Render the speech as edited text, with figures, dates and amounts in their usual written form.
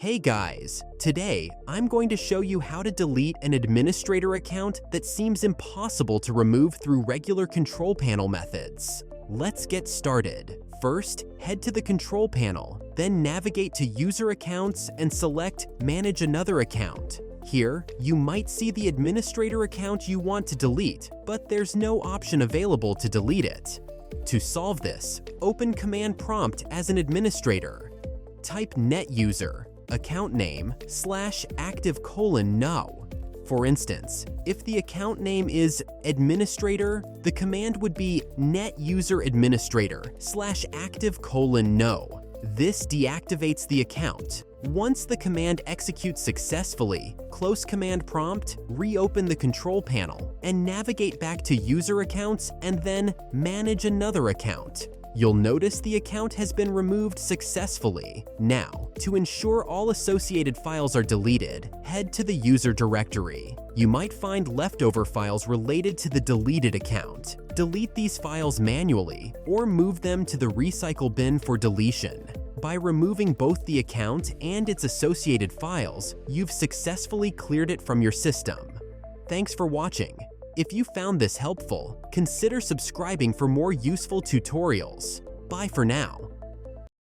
Hey guys, today I'm going to show you how to delete an administrator account that seems impossible to remove through regular control panel methods. Let's get started. First, head to the control panel, then navigate to User Accounts and select Manage Another Account. Here, you might see the administrator account you want to delete, but there's no option available to delete it. To solve this, open Command Prompt as an administrator. Type NetUser, account name, /active:"no". For instance, if the account name is administrator, the command would be netuseradministrator /active:"no". This deactivates the account. Once the command executes successfully, close Command Prompt, reopen the control panel, and navigate back to User Accounts and then Manage Another Account. You'll notice the account has been removed successfully. Now, to ensure all associated files are deleted, head to the user directory. You might find leftover files related to the deleted account. Delete these files manually or move them to the recycle bin for deletion. By removing both the account and its associated files, you've successfully cleared it from your system. Thanks for watching. If you found this helpful, consider subscribing for more useful tutorials. Bye for now.